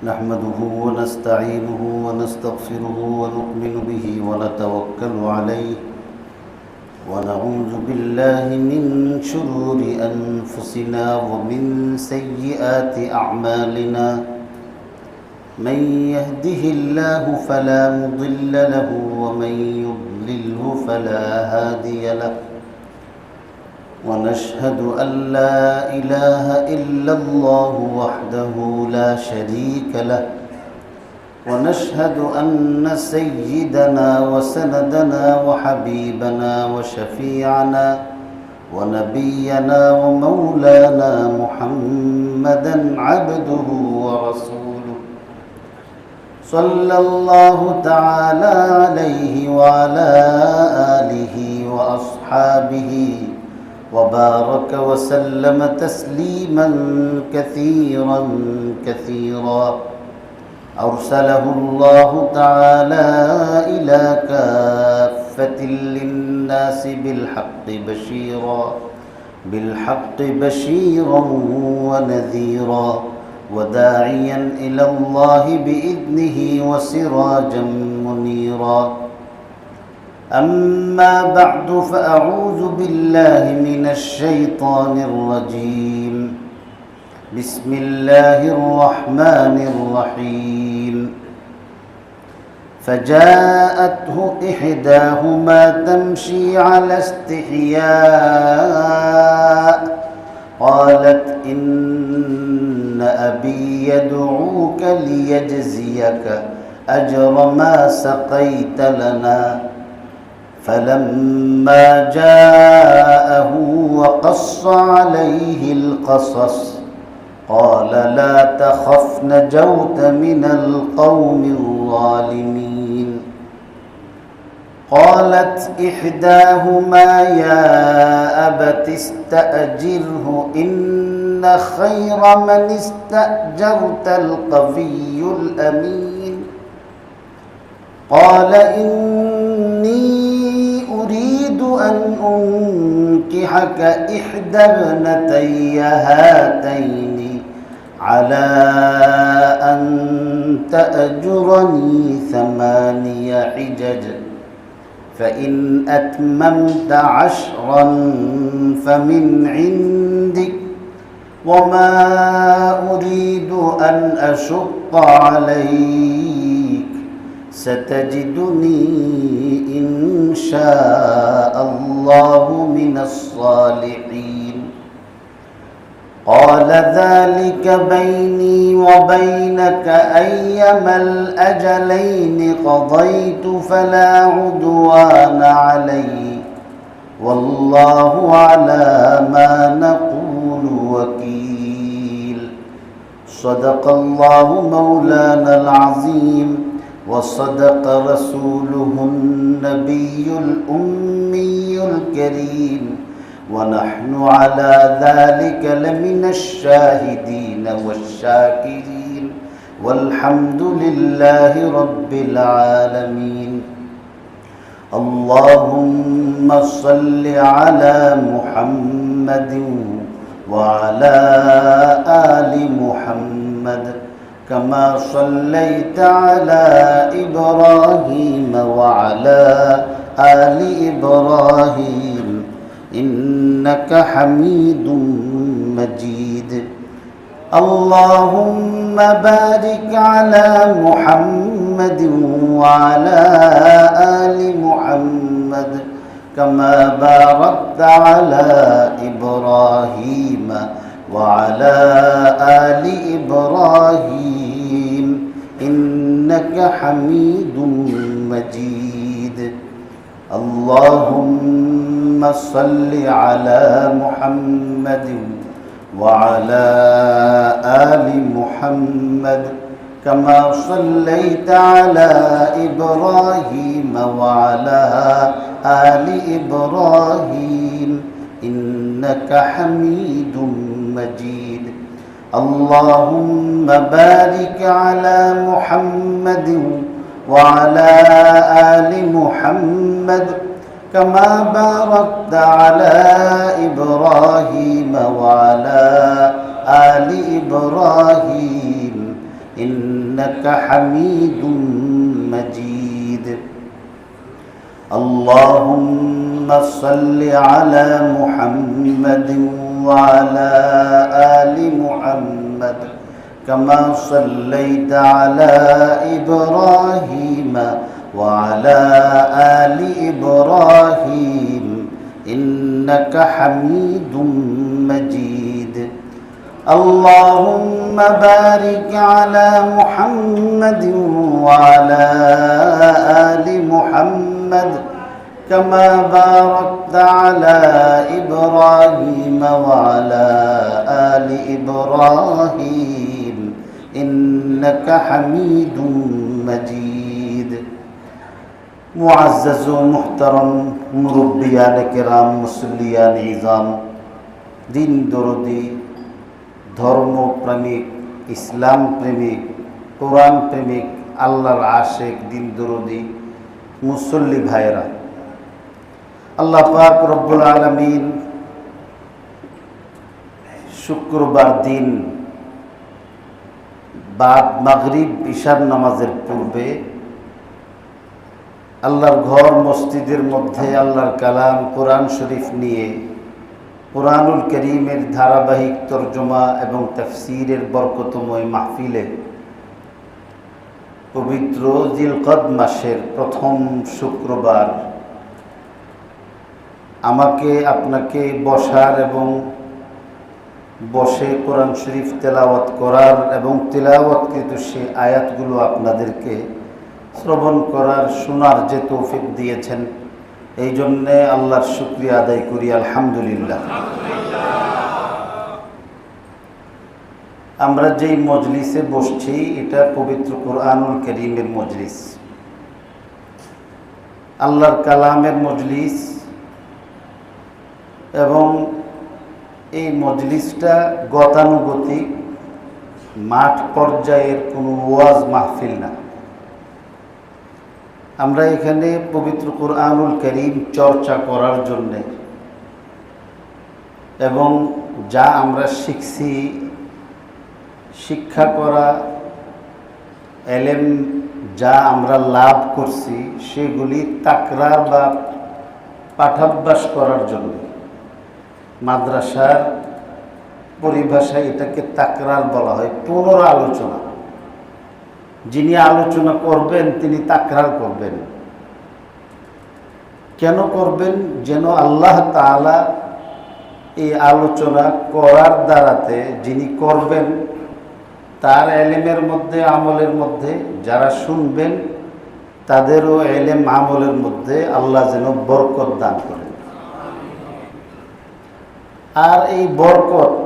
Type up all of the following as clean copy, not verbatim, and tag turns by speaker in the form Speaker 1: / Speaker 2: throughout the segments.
Speaker 1: نحمده ونستعينه ونستغفره ونؤمن به ونتوكل عليه ونعوذ بالله من شرور أنفسنا ومن سيئات أعمالنا من يهده الله فلا مضل له ومن يضلله فلا هادي له ونشهد أن لا إله إلا الله وحده لا شريك له ونشهد أن سيدنا وسندنا وحبيبنا وشفيعنا ونبينا ومولانا محمدا عبده ورسوله صلى الله تعالى عليه وعلى آله وأصحابه وبارك وسلم تسليما كثيرا كثيرا أرسله الله تعالى إلى كافة للناس بالحق بشيرا ونذيرا وداعيا إلى الله بإذنه وسراجا منيرا أما بعد فأعوذ بالله من الشيطان الرجيم بسم الله الرحمن الرحيم فجاءته إحداهما تمشي على استحياء قالت إن أبي يدعوك ليجزيك أجر ما سقيت لنا فلما جاءه وقص عليه القصص قال لا تخف نجوت من القوم الظالمين قالت إحداهما يا أبت استأجره إن خير من استأجرت القوي الأمين قال إني أريد أن أنكحك إحدى ابنتي هاتين على أن تأجرني 8 حجج فإن أتممت 10 فمن عندك وما أريد أن أشق عليك ستجدني إن شاء الله من الصالحين قال ذلك بيني وبينك أيما الأجلين قضيت فلا عدوان علي والله على ما نقول وكيل صدق الله مولانا العظيم وصدق رسوله النبي الأمي الكريم ونحن على ذلك لمن الشاهدين والشاكرين والحمد لله رب العالمين اللهم صل على محمد وعلى آل محمد كما صليت على إبراهيم وعلى آل إبراهيم إنك حميد مجيد اللهم بارك على محمد وعلى آل محمد كما باركت على إبراهيم وعلى آل إبراهيم إنك حميد مجيد اللهم صل على محمد وعلى آل محمد كما صليت على إبراهيم وعلى آل إبراهيم إنك حميد مجيد اللهم بارك على محمد وعلى آل محمد كما باركت على إبراهيم وعلى آل إبراهيم إنك حميد مجيد اللهم صل على محمد وعلى آل محمد كما صليت على إبراهيم وعلى آل إبراهيم إنك حميد مجيد اللهم بارك على محمد وعلى آل محمد كما باركت على إبراهيم وعلى آل إبراهيم إنك حميد مجيد معزز محترم মুরব্বিয়ান কেরাম মুসল্লিয়ান ইজাম দিন দরদি ধর্মপ্রেমিক ইসলাম প্রেমিক কোরআন প্রেমিক আল্লাহর আশেক দিন দরদি মুসল্লি ভাইরা আল্লাহ পাক রব্বুল আলামিন শুক্রবার দিন বাদ মাগরিব ইশার নামাজের পূর্বে আল্লাহর ঘর মসজিদের মধ্যে আল্লাহর কালাম কোরআন শরীফ নিয়ে কোরআনুল করিমের ধারাবাহিক তরজমা এবং তাফসীরের বরকতময় মাহফিলে পবিত্র জিলকদ মাসের প্রথম শুক্রবার আমাকে আপনাকে বসার এবং বসে কোরআন শরীফ তেলাওয়াত করার এবং তেলাওয়াতকৃত সে আয়াতগুলো আপনাদেরকে শ্রবণ করার শোনার যে তৌফিক দিয়েছেন এই জন্যে আল্লাহর শুকরিয়া আদায় করি আলহামদুলিল্লাহ। আমরা যেই মজলিসে বসছি এটা পবিত্র কোরআনুল করিমের মজলিস, আল্লাহর কালামের মজলিস এবং এই মজলিসটা গতানুগতিক মাঠ পর্যায়ের কোনো ওয়াজ মাহফিল না। আমরা এখানে পবিত্র কোরআনুল করিম চর্চা করার জন্যে এবং যা আমরা শিখছি শিক্ষা করা এলেম যা আমরা লাভ করছি সেগুলি তাকরার বা পাঠাভ্যাস করার জন্য। মাদ্রাসার পরিভাষায় এটাকে তাকরার বলা হয়, পুনরালোচনা। যিনি আলোচনা করবেন তিনি তাকরার করবেন। কেন করবেন? যেন আল্লাহ তাআলা এই আলোচনা করার দ্বারাতে যিনি করবেন তার এলেমের মধ্যে আমলের মধ্যে যারা শুনবেন তাদেরও এলেম আমলের মধ্যে আল্লাহ যেন বরকত দান করেন। আর এই বরকত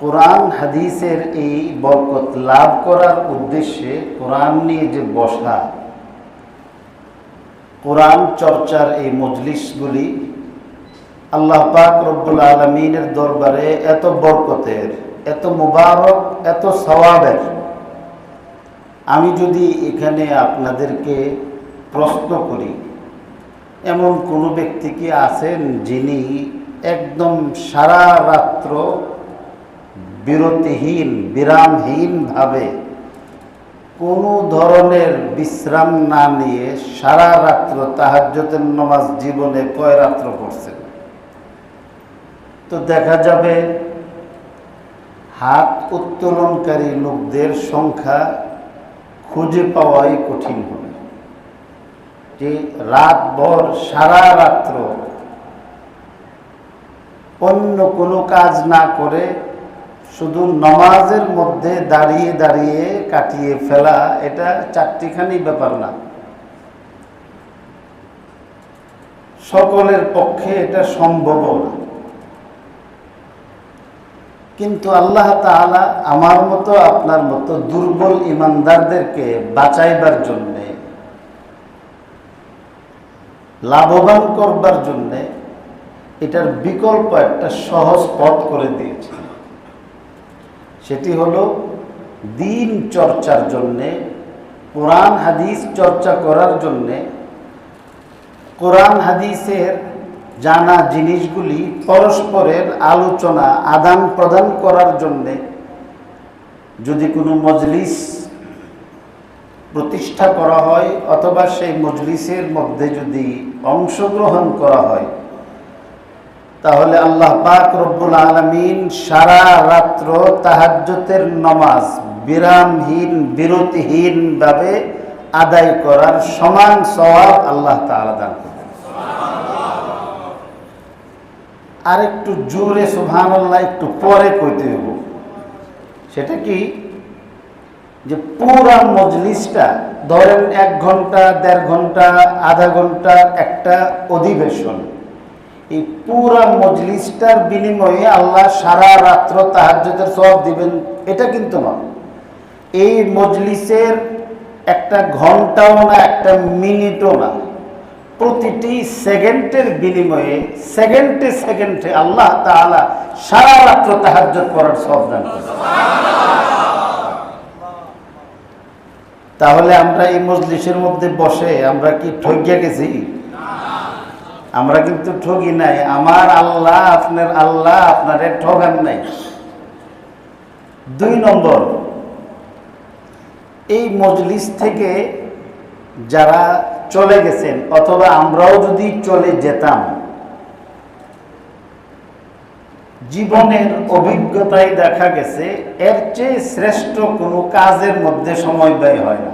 Speaker 1: কোরআন হাদিসের এই বরকত লাভ করার উদ্দেশ্যে কোরআন নিয়ে যে বসা, কোরআন চর্চার এই মজলিসগুলি আল্লাহ পাক রব্বুল আলামিনের দরবারে এত বরকতের, এত মুবারক, এত সওয়াবের। আমি যদি এখানে আপনাদেরকে প্রশ্ন করি, এমন কোনো ব্যক্তি কি আছেন যিনি একদম সারা রাত্র বিরতিহীন বিরামহীনভাবে কোনো ধরনের বিশ্রাম না নিয়ে সারা রাত্র তাহাজ্জুদের নামাজ জীবনে কয় রাত্র পড়ছেন? তো দেখা যাবে হাত উত্তোলনকারী লোকদের সংখ্যা খুঁজে পাওয়াই কঠিন হবে, যে রাতভর সারা রাত্র অন্য কোনো কাজ না করে শুধু নামাজের মধ্যে দাঁড়িয়ে দাঁড়িয়ে কাটিয়ে ফেলা, এটা চারটিখানি ব্যাপার না। সকলের পক্ষে এটা সম্ভব না। কিন্তু আল্লাহ তাআলা আমার মতো আপনার মতো দুর্বল ইমানদারদেরকে বাঁচাইবার জন্যে, লাভবান করবার জন্যে এটার বিকল্প একটা সহজ পথ করে দিয়েছে। সেটি হলো দিন চর্চার জন্যে, কোরআন হাদিস চর্চা করার জন্যে, কোরআন হাদিসের জানা জিনিসগুলি পরস্পরের আলোচনা আদান প্রদান করার জন্যে যদি কোনো মজলিস প্রতিষ্ঠা করা হয় অথবা সেই মজলিসের মধ্যে যদি অংশগ্রহণ করা হয়, তাহলে আল্লাহ পাক রব্বুল আলামিন সারা রাত্র তাহাজ্জুদের নামাজ বিরামহীন বিরতিহীন ভাবে আদায় করার সমান সওয়াব আল্লাহ তাআলা দান করবেন। আর একটু জোরে সুবহানাল্লাহ একটু পরে কইতে হইব। সেটা কি, যে পুরা মজলিসটা ধরেন 1 ঘন্টা 1.5 ঘন্টা আধা ঘন্টার একটা অধিবেশন, এই পুরা মজলিসটার বিনিময়ে আল্লাহ সারা রাত্র তাহাজ্জুদের সওয়াব দিবেন, এটা কিন্তু না। এই মজলিসের একটা ঘন্টাও না, একটা মিনিটও না, প্রতিটি সেকেন্ডের বিনিময়ে সেকেন্ডে সেকেন্ডে আল্লাহ তাআলা সারা রাত্র তাহাজ্জুদ করার সওয়াব দান করেন। তাহলে আমরা এই মজলিসের মধ্যে বসে আমরা কি ঠকিয়া গেছি? আমরা কিন্তু ঠকি নাই। আমার আল্লাহ আপনারে ঠগান নাই। 2 নম্বর, এই মজলিস থেকে যারা চলে গেছেন অথবা আমরাও যদি চলে যেতাম, জীবনের অভিজ্ঞতায় দেখা গেছে এর চেয়ে শ্রেষ্ঠ কোনো কাজের মধ্যে সময় ব্যয় হয় না।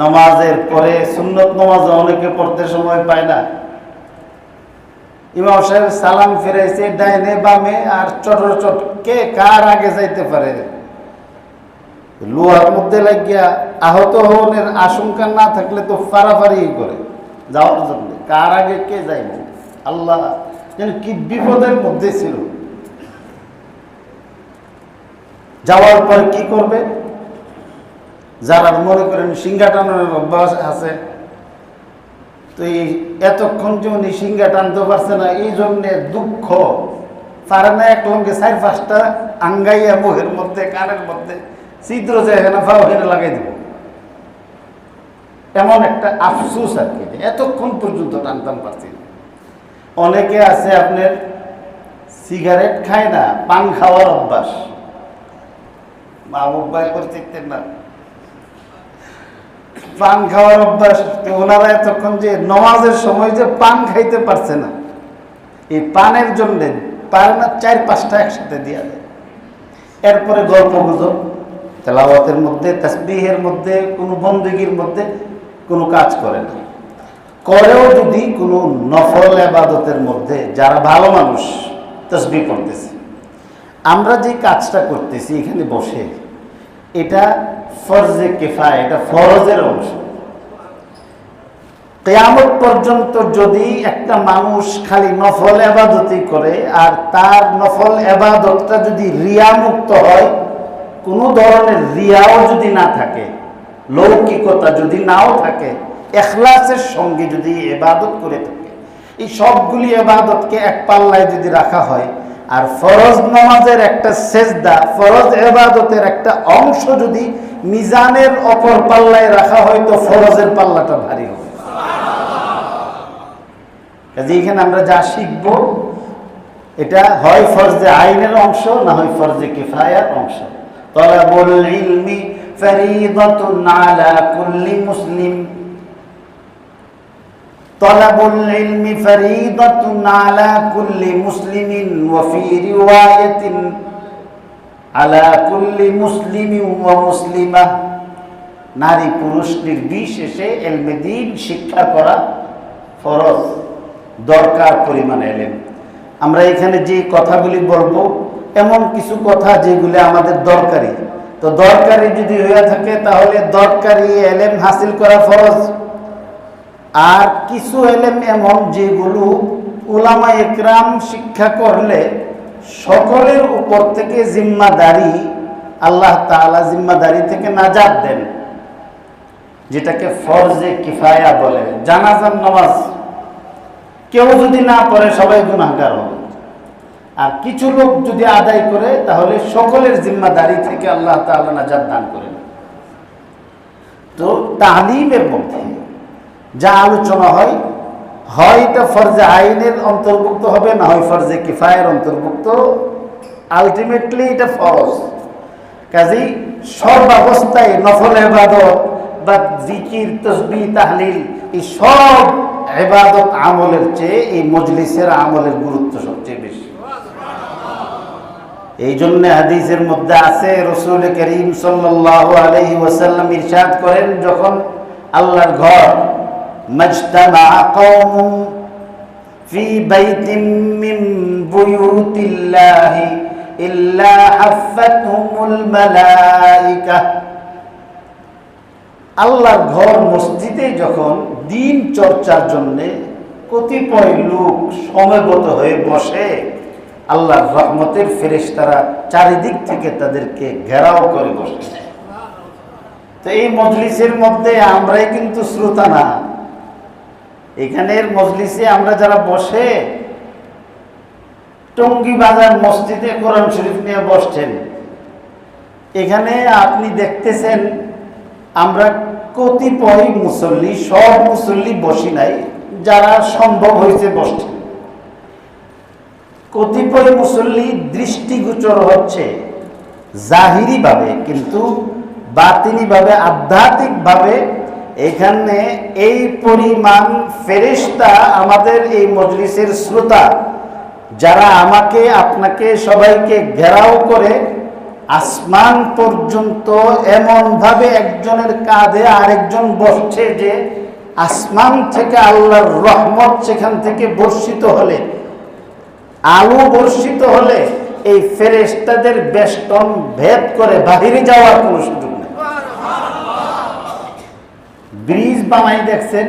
Speaker 1: নামাজের পরে সুন্নত নামাজ অনেকে পড়তে সময় পায় না। ইমাম সাহেব সালাম ফিরাইছে ডাইনে বামে, আর চটর চট কে কার আগে যাইতে পারে, লোহার মধ্যে লাগিয়া আহত হওয়ার আশঙ্কা না থাকলে তো ফারাফারি করে যাওয়ার জন্য, কার আগে কে যাইব আল্লাহ যেন কি বিপদের মধ্যে ছিল। যাওয়ার পর কি করবে? যারা মনে করেন সিংহা টানানোর অভ্যাস আছে, তো এই এতক্ষণ যে উনি সিংহা টানতে পারছে না, এই জন্যে দুঃখ পারে না, এক লঙ্গে 4-5টা আঙ্গাইয়া মুখের মধ্যে কানের মধ্যে ছিদ্র যায় এখানে ফাও এখানে লাগাই দেব, এমন একটা আফসোস আর কি, এতক্ষণ পর্যন্ত টানতাম পারছি না। অনেকে আছে আপনার সিগারেট খায় না, পান খাওয়ার অভ্যাস, মা অভ্যাস করে দেখতেন না, পান খাওয়ার অভ্যাস। ওনারা এতক্ষণ যে নমাজের সময় যে পান খাইতে পারছে না, এই পানের জন্য পারে না 4-5টা একসাথে দিয়া দেয়। এরপরে গল্প গুজব, তেলাওয়াতের মধ্যে, তাসবিহের মধ্যে, কোনো বন্দেগীর মধ্যে কোনো কাজ করে না। করেও যদি কোনো নফল ইবাদতের মধ্যে, যারা ভালো মানুষ তাসবিহ পড়তেছে, আমরা যে কাজটা করতেছি এখানে বসে, এটা ফরজে কিফায়া, এটা ফরজের অংশ। কিয়ামত পর্যন্ত যদি একটা মানুষ খালি নফল ইবাদতই করে আর তার নফল ইবাদতটা যদি রিয়া মুক্ত হয়, কোনো ধরনের রিয়াও যদি না থাকে, লৌকিকতা যদি নাও থাকে, ইখলাসের সঙ্গে যদি ইবাদত করে থাকে, এই সবগুলি ইবাদতকে এক পাল্লায় যদি রাখা হয়, আর ফরজ নামাজের একটা সেজদা, ফরজ ইবাদতের একটা অংশ যদি মিজানের অপর পাল্লায় রাখা হয়, তো ফরজের পাল্লাটা ভারী হবে। কাজে এখানে আমরা যা শিখব, এটা হয় ফরজে আইনের অংশ, না হয় ফরজে কিফায়ার অংশ। তালাবুল ইলমি ফরিদাতুন আলা কুল্লি মুসলিম, তালাবুল ইলমি ফরিদাতুন আলা কুল্লি মুসলিমিন ওয়া ফি রিওয়ায়াতিন আলা কুল্লি মুসলিমিন ওয়া মুসলিমা। নারী পুরুষ নির্বিশেষে ইলমে দ্বীন শিক্ষা করা ফরজ, দরকার পরিমাণে ইলম। আমরা এখানে যে কথাগুলি বলবো, এমন কিছু কথা যেগুলি আমাদের দরকারি, তো দরকারি যদি হয়ে থাকে তাহলে দরকারি ইলম হাসিল করা ফরজ। আর কিছু ইলম এমন যেগুলো উলামা ইকরাম শিক্ষা করলে সকলের উপর থেকে জিম্মাদারি, আল্লাহ তাআলা জিম্মাদারি থেকে নাজাত দেন, যেটাকে ফরজে কিফায়া বলে। জানাজার নামাজ কেউ যদি না পড়ে সবাই গুনাহগার হবে, আর কিছু লোক যদি আদায় করে তাহলে সকলের জিম্মাদারি থেকে আল্লাহ তাআলা নাজাত দান করেন। তো তালিমের মধ্যে যা আলোচনা হয়, হয় এটা ফরজে আইনের অন্তর্ভুক্ত হবে, না হয় ফরজে কিফায়ের অন্তর্ভুক্ত আলটিমেটলি এটা ফরজ। কাজেই সর্বাবস্থায় নফল ইবাদত বা জিকির, তাসবিহ, তাহলিল এই সব ইবাদত আমলের চেয়ে এই মজলিসের আমলের গুরুত্ব সবচেয়ে বেশি। এই জন্য হাদিসের মধ্যে আছে, রাসূল করিম সাল্লাল্লাহু আলাইহি ওয়াসাল্লাম ইরশাদ করেন, যখন আল্লাহর ঘর মাজতামা কওমুন ফি বাইতিন মিন বুয়ুতিল্লাহি ইল্লা হাফাতহুমুল মালায়েকা, আল্লাহর ঘর মসজিদে যখন দিন চর্চার জন্য কতিপয় লোক সমবেত হয়ে বসে, আল্লাহর রহমতের ফেরেশতারা চারিদিক থেকে তাদেরকে ঘেরাও করে বসে। তো এই মজলিসের মধ্যে আমরাই কিন্তু শ্রোতা না। এখানের মজলিসে আমরা যারা বসে, টঙ্গী বাজার মসজিদে কোরআন শরীফ নিয়ে বসছেন, এখানে আপনি দেখতেছেন আমরা কতিপয় মুসল্লি, সব মুসল্লি বসি নাই, যারা সম্ভব হয়েছে বসছেন। কতিপয় মুসল্লি দৃষ্টিগোচর হচ্ছে জাহিরি ভাবে, কিন্তু বাতিনি ভাবে, আধ্যাত্মিক ভাবে এখানে এই পরিমাণ ফেরেশতা আমাদের এই মজলিসের শ্রোতা, যারা আমাকে, আপনাকে, সবাইকে ঘেরাও করে আসমান পর্যন্ত এমন ভাবে একজনের কাঁধে আরেকজন বসছে যে আসমান থেকে আল্লাহর রহমত সেখান থেকে বর্ষিত হলে, আলো বর্ষিত হলে এই ফেরেশতাদের বেষ্টন ভেদ করে বাহিরে যাওয়ার কোনো সুযোগ নেই। ব্রিজ বানাই দেখছেন,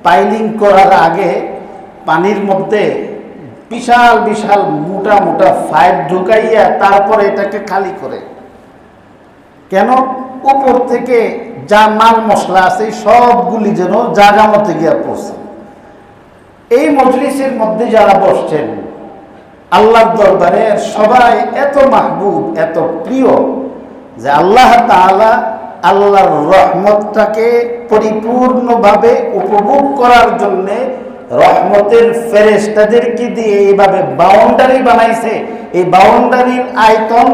Speaker 1: পাইলিং করার আগে পানির মধ্যে বিশাল বিশাল মোটা মোটা পাইপ ঢুকাইয়া তারপরে এটাকে খালি করে। কেন? উপর থেকে যা মাল মশলা আছে সবগুলি যেন জায়গা মতো গিয়া পড়ছে। এই মজলিসের মধ্যে যারা বসছেন, আল্লাহর দরবারে সবাই এত মাহবুব, এত প্রিয় যে আল্লাহ তাআলা আল্লাহর রহমতটাকে পরিপূর্ণভাবে উপভোগ করার জন্য রহমতের ফেরেশতাদেরকে দিয়ে এইভাবে বাউন্ডারি বানাইছে। এই বাউন্ডারির আয়তন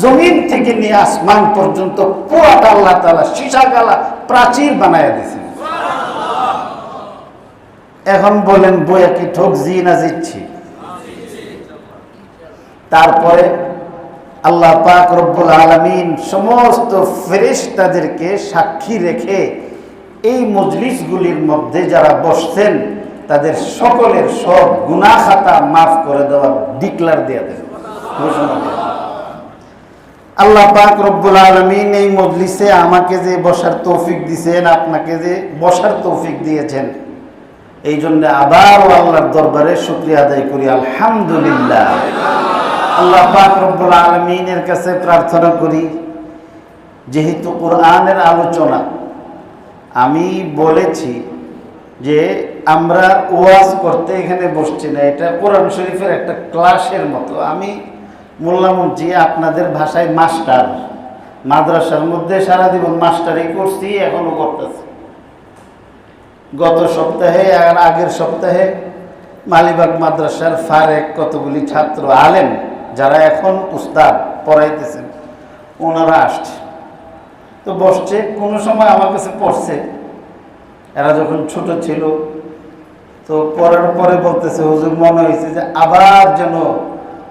Speaker 1: জমিন থেকে নিয়ে আসমান পর্যন্ত পুরাটা আল্লাহ তাআলা সীসাকালা প্রাচীর বানায় দিয়েছে। এখন বলেন বইয়া কি ঠকছি না জিতছি? তারপরে আল্লাহ পাক রব্বুল আলামিন সমস্ত ফেরেশতাদেরকে সাক্ষী রেখে এই মজলিসগুলির মধ্যে যারা বসছেন তাদের সকলের সব গুনাহ খাতা মাফ করে দেওয়া ডিক্লার দিয়ে দেন, ঘোষণা দেন। আল্লাহ পাক রব্বুল আলামিন এই মজলিসে আমাকে যে বসার তৌফিক দিয়েছেন, আপনাকে যে বসার তৌফিক দিয়েছেন, এই জন্য আবারও আল্লাহর দরবারে শুকরিয়া আদায় করি, আলহামদুলিল্লাহ। আল্লাহ পাক রব্বুল আলামিনের কাছে প্রার্থনা করি, যেহেতু কোরআনের আলোচনা, আমি বলেছি যে আমরা ওয়াজ করতে এখানে বসছি না, এটা কোরআন শরীফের একটা ক্লাসের মতো। আমি মোল্লা মুন্সি, আপনাদের ভাষায় মাস্টার, মাদ্রাসার মধ্যে সারা জীবন মাস্টারই করছি, এখনো করতেছি। গত সপ্তাহে আর আগের সপ্তাহে মালিবাগ মাদ্রাসার ফারেক কতগুলি ছাত্র আলেম যারা এখন উস্তাদ পড়াইতেছেন, ওনারা আসছে, তো বসছে। কোনো সময় আমার কাছে পড়ছে, এরা যখন ছোট ছিল, তো পড়ার পরে বলতেছে, হুজুর মনে হয়েছে যে আবার যেন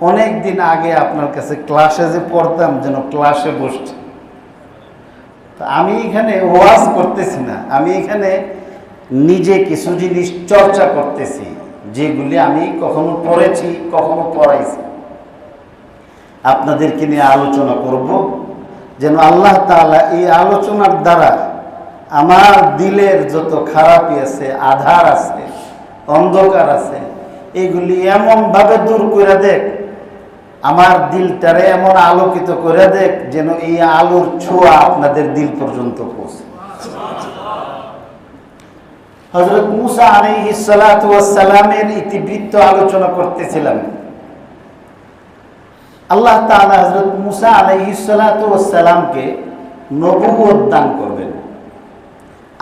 Speaker 1: অনেক দিন আগে আপনার কাছে ক্লাসে যে পড়তাম, যেন ক্লাসে বসছে। তো আমি এখানে ওয়াজ করতেছি না, আমি এখানে নিজে কিছু জিনিস চর্চা করতেছি, যেগুলি আমি কখনো পড়েছি, কখনো পড়াইছি। আপনাদেরকে নিয়ে আলোচনা করব, যেন আল্লাহ তাআলা এই আলোচনার দ্বারা আমার দিলের যত খারাপই আছে, আধার আছে, অন্ধকার আছে, এগুলি এমনভাবে দূর করে দেখ, আমার দিলটারে এমন আলোকিত করে দেখ যেন এই আলোর ছোঁয়া আপনাদের দিল পর্যন্ত পৌঁছে। হযরত মুসা আলাইহিস সালাতু ওয়াস সালামের ইতিবৃত্ত আলোচনা করতেছিলাম। আল্লাহ তাআলা হযরত মুসা আলাইহিস সালাতু ওয়াস সালামকে নবুয়ত দান করবেন।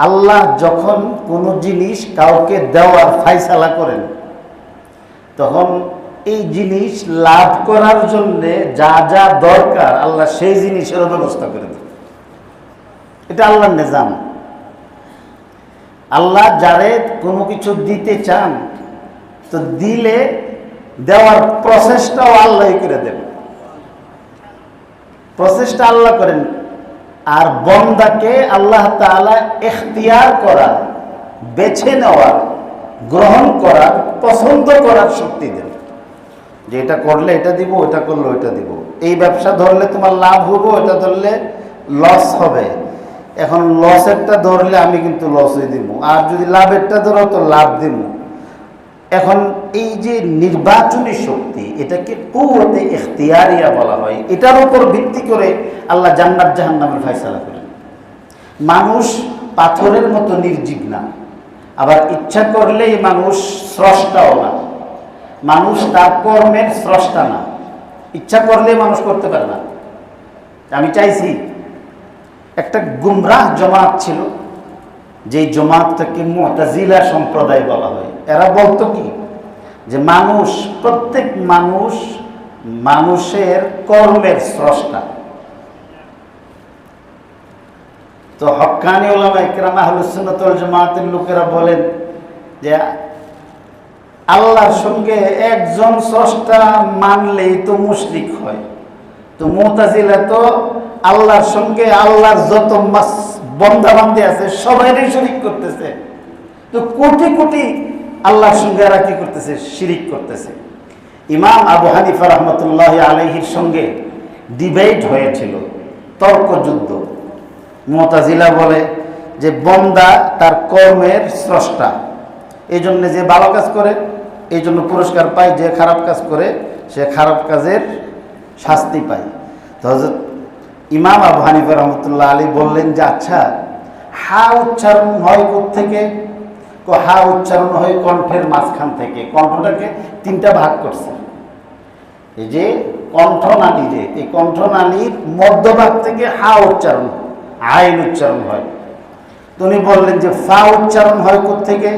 Speaker 1: আল্লাহ যখন কোনো জিনিস কাউকে দেওয়ার ফায়সালা করেন, তখন এই জিনিস লাভ করার জন্য যা যা দরকার আল্লাহ সেই জিনিসের ব্যবস্থা করে দেন। এটা আল্লাহর নিজাম। আল্লাহ যারে কোনো কিছু দিতে চান তো দিলে দেওয়ার প্রসেসটাও আল্লাহ করে দেন, প্রসেসটা আল্লাহ করেন। আর বন্দাকে আল্লাহ তাআলা ইখতিয়ার করার, বেছে নেওয়ার, গ্রহণ করার, পছন্দ করার শক্তি দেন, যে এটা করলে এটা দিব, এটা করলে ওইটা দিব। এই ব্যবসা ধরলে তোমার লাভ হবে, ওইটা ধরলে লস হবে। এখন লসেরটা ধরলে আমি কিন্তু লসই দিব, আর যদি লাভেরটা ধরো তো লাভ দিব। এখন এই যে নির্বাচনী শক্তি, এটাকে কুওয়াতে ইখতিয়ারিয়া বলা হয়। এটার উপর ভিত্তি করে আল্লাহ জান্নাত জাহান্নামের ফয়সালা করেন। মানুষ পাথরের মতো নির্জীব না, আবার ইচ্ছা করলেই মানুষ স্রষ্টাও না। মানুষ তার কর্মের স্রষ্টা না, ইচ্ছা করলেই মানুষ করতে পারে না। আমি চাইছি, একটা গুমরাহ জমাত ছিল, যে জমাতটাকে মুতাজিলা সম্প্রদায় বলা হয়। এরা বলতো কি, যে মানুষ, প্রত্যেক মানুষ মানুষের কর্মের স্রষ্টা। তো হক্কানি উলামা ইকরাম আহলুস সুন্নাত ওয়াল জামাতের লোকেরা বলেন যে আল্লাহর সঙ্গে একজন স্রষ্টা মানলেই তো মুশরিক হয়। তো মুতাজিলা তো আল্লাহর সঙ্গে আল্লাহর যত বন্দাবান্দি আছে সবাইরই শরিক করতেছে। তো কোটি কোটি আল্লাহর সঙ্গে এরা কি করতেছে, শিরিক করতেছে। ইমাম আবু হানিফা রহমতুল্লাহ আলাইহির সঙ্গে ডিবেট হয়েছিল, তর্কযুদ্ধ। মুতাজিলা বলে যে বন্দা তার কর্মের স্রষ্টা, এই জন্য যে ভালো কাজ করে এই জন্য পুরস্কার পায়, যে খারাপ কাজ করে সে খারাপ কাজের শাস্তি পায়। তো হযরত ইমাম আবু হানিফা রহমতুল্লাহ আলী বললেন যে আচ্ছা, হা উচ্চারণ হয় কোত্থেকে? হা উচ্চারণ হয় কণ্ঠের মাঝখান থেকে। কণ্ঠটাকে তিনটা ভাগ করছে। এই যে কণ্ঠনালী, যে এই কণ্ঠনালীর মধ্যভাগ থেকে হা উচ্চারণ, আইন উচ্চারণ হয়। তো উনি বললেন যে ফা উচ্চারণ হয় কোত্থেকে,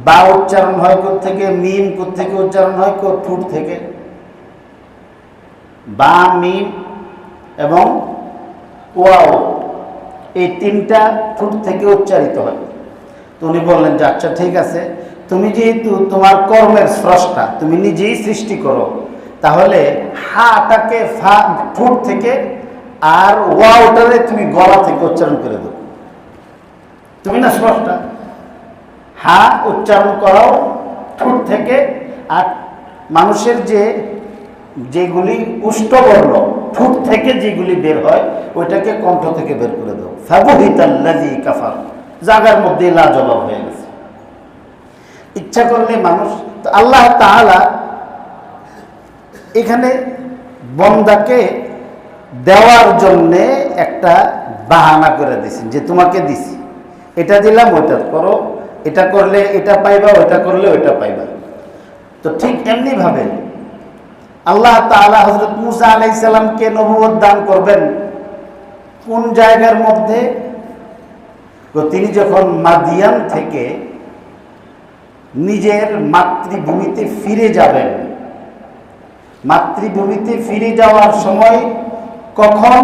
Speaker 1: বা উচ্চারণ হয় কোত্থেকে, মিম কোত্থেকে উচ্চারণ হয়, ঠোঁট থেকে। বা, মিম এবং ওয়াও, এই তিনটা ঠোঁট থেকে উচ্চারিত হয়। তো উনি বললেন যে আচ্ছা ঠিক আছে, তুমি যেহেতু তোমার কর্মের স্রষ্টা, তুমি নিজেই সৃষ্টি করো, তাহলে হাটাকে ঠোঁট থেকে আর ওয়াওটারে তুমি গলা থেকে উচ্চারণ করে দাও। তুমি না স্রষ্টা, হা উচ্চারণ করাও ঠোঁট থেকে, আর মানুষের যেগুলি উষ্টবর্ণ ঠোঁট থেকে যেগুলি বের হয় ওইটাকে কণ্ঠ থেকে বের করে দাও। ফাবুহিতাল্লাযী কাফার, জায়গার মধ্যে লাজবাব হয়ে গেছে। ইচ্ছা করলে মানুষ, তো আল্লাহ তাআলা এখানে বন্দাকে দেওয়ার জন্যে একটা বাহানা করে দিয়েছেন, যে তোমাকে দিছি, এটা দিলাম, ওইটা করো, এটা করলে এটা পাইবা, ওইটা করলে ওইটা পাইবা। তো ঠিক এমনি ভাবে আল্লাহ তাআলা হযরত মুসা আলাইহিস সালামকে নবুয়ত দান করবেন কোন জায়গার মধ্যে? তো তিনি যখন মাদিয়ান থেকে নিজের মাতৃভূমিতে ফিরে যাবেন, মাতৃভূমিতে ফিরে যাওয়ার সময় কখন?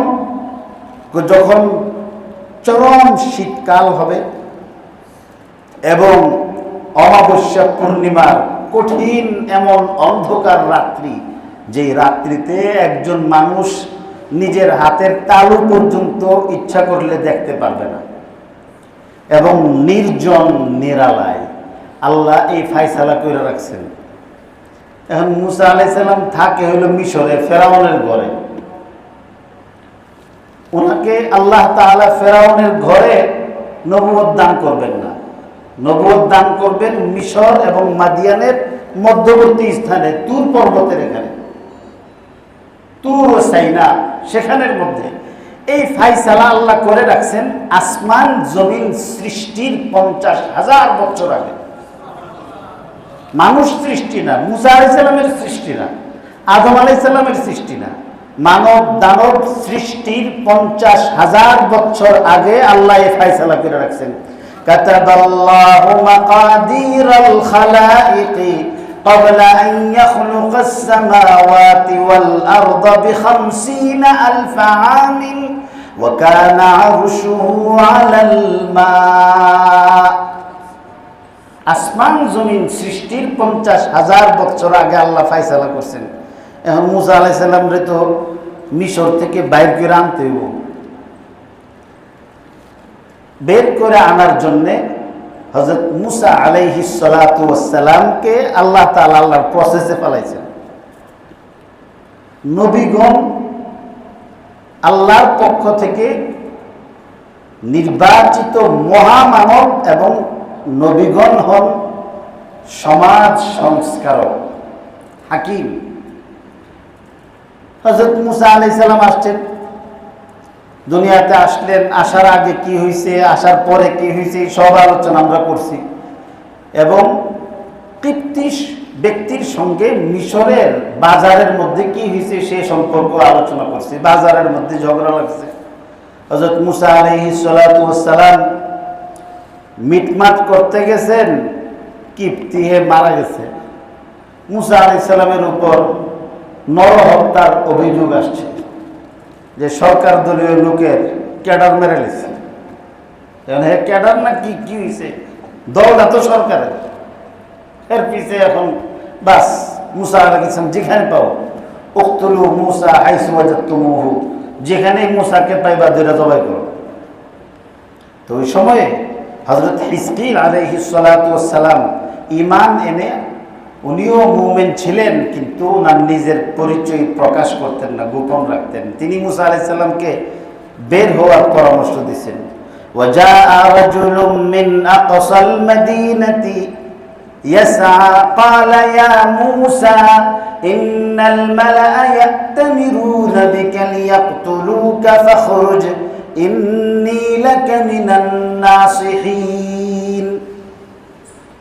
Speaker 1: যখন চরম শীতকাল হবে এবং অমাবস্যা পূর্ণিমার কঠিন এমন অন্ধকার রাত্রি, যে রাত্রিতে একজন মানুষ নিজের হাতের তালু পর্যন্ত ইচ্ছা করলে দেখতে পারবে না, এবং নির্জন নিরালায় আল্লাহ এই ফায়সালা করে রাখছেন। এখন মুসা আলাইহিস সালাম থাকে হইল মিশরে, ফেরাউনের ঘরে। ওনাকে আল্লাহ তাআলা ফেরাউনের ঘরে নবুয়ত দান করবেন না, নবুয়ত দান করবেন মিশর এবং মাদিয়ানের মধ্যবর্তী স্থানে, তুর পর্বতের এখানে, তুর ও সাইনা, সেখানের মধ্যে। এই ফায়সালা আল্লাহ করে রাখছেন আসমান জমিন সৃষ্টির 50,000 বছর আগে। মানুষ সৃষ্টি না, মুসা আলাইহিস সালামের সৃষ্টি না, আদম আলাইহিস সালামের সৃষ্টি না, মানব দানব সৃষ্টির 50,000 বছর আগে আল্লাহ এই ফায়সালা করে রাখছেন। কাতাবাল্লাহু মাকাদিরাল খালাইকি قبل أن يخلق السماوات والأرض ب50 ألف عام وكان عرشه على الماء। আসমান জমিন সৃষ্টির 50,000 বছর আগে আল্লাহ ফায়সালা করছেন। এখন মুসা আলাইহিস সালাম রে তো মিশর থেকে বাইর করে আনতে হইব। বের করে আনার জন্য হযরত মুসা আলাইহিস সালাতু ওয়াস সালামকে আল্লাহ তাআলা আল্লাহর প্রসেসে ফেলাইছেন। নবীগণ আল্লাহর পক্ষ থেকে নির্বাচিত মহামানব এবং নবীগণ হন সমাজ সংস্কারক, হাকিম। হযরত মুসা আলাইহিস সালাম আসছেন, দুনিয়াতে আসলেন, আসার আগে কি হয়েছে, আসার পরে কি হয়েছে, সব আলোচনা আমরা করছি। এবং কিপ্তিশ ব্যক্তির সঙ্গে মিশরের বাজারের মধ্যে কি হয়েছে সে সম্পর্ক আলোচনা করছি। বাজারের মধ্যে ঝগড়া লাগছে, হযরত মুসা আলাইহিস সালাতু ওয়াস সালাম মিটমাট করতে গেছেন, কিপ্তি হয়ে মারা গেছে। মুসা আলাইহিস সালামের উপর নরহত্যার অভিযোগ আসছে যে সরকার দলীয় লোকের ক্যাডার মেরে লেছে। হে ক্যাডার না কি কি হয়েছে, দলটা তো সরকারের। এর পিছিয়ে এখন বাস মুসা আলাইহিস সালাম যেখানে পাও উকতুলু মুসা হাইসু ওয়াজাদতুমুহু, যেখানে মুসাকে পাইবা ধরে জবাই করো। তো ওই সময়ে হযরত হিজকিল আলাইহিস সালাতু ওয়াস সালাম ঈমান এনে উনিও মুমিন ছিলেন, কিন্তু ওনার নিজের পরিচয় প্রকাশ করতেন না, গোপন রাখতেন। তিনি মুসা আলাইহিস সালামকে বের হওয়ার পরামর্শ দিয়েছেন। ওয়াজাআ রাজুলুম মিন আকসাল মাদিনাতি ইয়াসআ ক্বালা ইয়া মুসা ইন্নাল মালাআ ইয়াতামিরুনা বিকা লিয়াকতুলুকা ফাখরুজ ইন্নী লাকা মিনান নাসিহিন।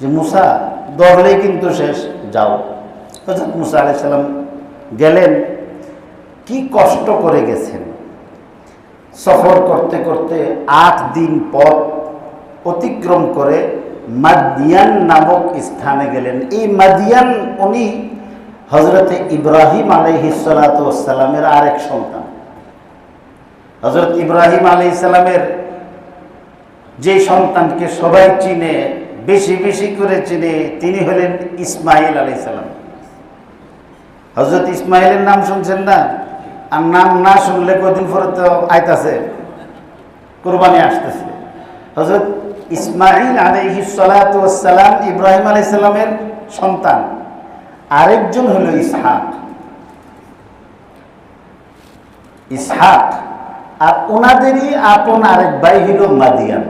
Speaker 1: যে মুসা ধরলে কিন্তু শেষ, যাও। হযরত মুসা আলাইহিস সালাম গেলেন। কি কষ্ট করে গেছেন, সফর করতে করতে 8 দিন পথ অতিক্রম করে মাদিয়ান নামক স্থানে গেলেন। এই মাদিয়ান উনি হযরত ইব্রাহিম আলাইহিস সালাতু ওয়াস সালামের আরেক সন্তান। হযরত ইব্রাহিম আলাইহিস সালামের যে সন্তানকে সবাই চিনে, বেশি বেশি করে চিনে, তিনি হলেন ইসমাইল আলাইহিস সালাম। হযরত ইসমাইলের নাম শুনছেন না? আর নাম না শুনলে কদিন পরে তো আইতাছে, কুরবানি আসতেছে। হযরত ইসমাইল আলাইহিস সালাতু ওয়াস সালাম ইব্রাহিম আলাইহিস সালামের সন্তান। আরেকজন হলো ইসহাক। ইসহাক আর ওনাদেরই আপন আরেক ভাই হলো মাদিয়ান।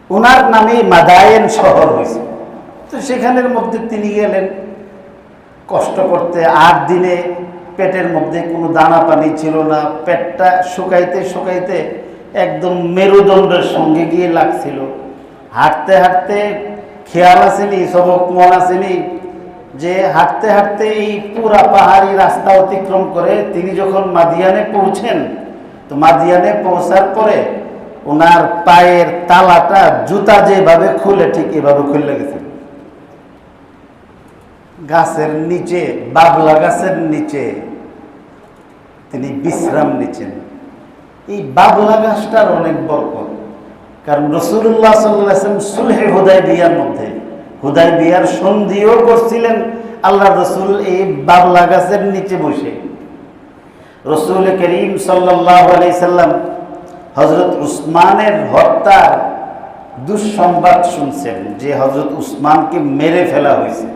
Speaker 1: ওনার নামে মাদায়েন শহর হয়েছে। তো সেখানের মধ্যে তিনি গেলেন কষ্ট করতে। 8 দিনে পেটের মধ্যে কোনো দানা পানি ছিল না, পেটটা শুকাইতে শুকাইতে একদম মেরুদণ্ডের সঙ্গে গিয়ে লাগছিল। হাঁটতে হাঁটতে খেয়াল আসেনি, সবক মন আসেনি যে হাঁটতে হাঁটতে এই পুরা পাহাড়ি রাস্তা অতিক্রম করে তিনি যখন মাদিয়ানে পৌঁছেন, তো মাদিয়ানে পৌঁছার পরে ওনার পায়ের তালাটা জুতা যেভাবে খুলে ঠিক এভাবে খুলে গেছে। গাছের নিচে, বাবলা গাছের নিচে তিনি বিশ্রাম নিচ্ছেন। এই বাবলা গাছটার অনেক বরকত, কারণ রাসূলুল্লাহ সাল্লাল্লাহু আলাইহি ওয়াসাল্লাম সুলহে হুদায়বিয়ার মধ্যে হুদায়বিয়ার সন্ধিও করছিলেন আল্লাহ রাসূল এই বাবলা গাছের নিচে বসে। রাসূল করিম সাল্লাল্লাহু আলাইহি সাল্লাম হযরত উসমানের হত্যার দুঃসংবাদ শুনছেন যে হযরত উসমানকে মেরে ফেলা হয়েছে।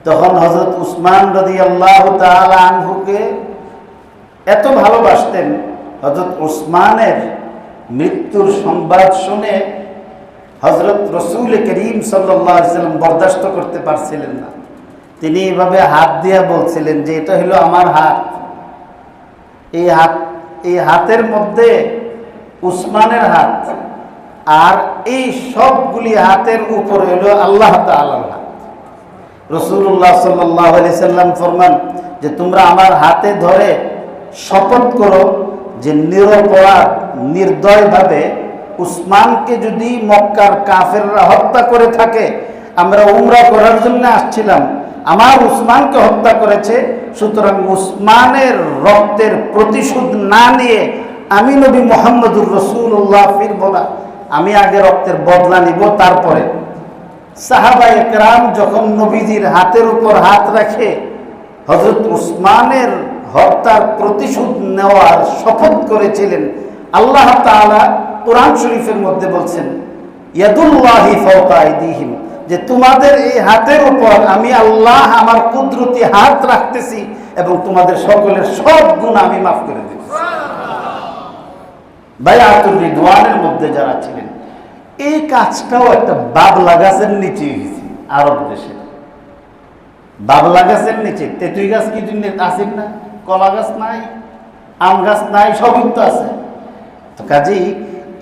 Speaker 1: তখন হযরত উসমান রাদিয়াল্লাহু তাআলা আনহুকে এত ভালোবাসতেন, হযরত উসমানের মৃত্যুর সংবাদ শুনে হযরত রাসূল করিম সাল্লাল্লাহু আলাইহি সাল্লাম বরদাস্ত করতে পারছিলেন না। তিনি এভাবে হাত দিয়ে বলছিলেন যে এটা হলো আমার হাত, এই হাতের মধ্যে উসমানের হাত, আর এই সবগুলি হাতের উপরে হলো আল্লাহ তাআলার হাত। রাসূলুল্লাহ সাল্লাল্লাহু আলাইহি সাল্লাম ফরমান যে তোমরা আমার হাতে ধরে শপথ করো যে নিরপরাধ নির্দয়ভাবে উসমানকে যদি মক্কার কাফেররা হত্যা করে থাকে, আমরা উমরা করার জন্য আসছিলাম, আমার উসমানকে হত্যা করেছে, সুতরাং উসমানের রক্তের প্রতিশোধ না নিয়ে আমি নবী মুহাম্মদুর রাসূলুল্লাহ ফিরব না, আমি আগে রক্তের বদলা নিব। তারপরে সাহাবা একরাম যখন নবীজির হাতের উপর হাত রাখে হযরত উসমানের হত্যার প্রতিশোধ নেওয়ার শপথ করেছিলেন, আল্লাহ তাআলা কোরআন শরীফের মধ্যে বলছেন ইয়াদুল্লাহি ফাওকা আইদিহিম, যে তোমাদের এই হাতের উপর আমি আল্লাহ আমার কুদরতি হাত রাখতেছি এবং তোমাদের সকলের সব গুনাহ আমি মাফ করে দেব। বায়াতুর রিদওয়ানের মধ্যে যারা ছিলেন, এই কাজটাও একটা বাবলা গাছের নিচে হয়েছে। আরব দেশে বাবলা গাছের নিচে, তেঁতুল গাছ কি আসেন না, কলা গাছ নাই, আম গাছ নাই, সবই তো আছে। তো কাজেই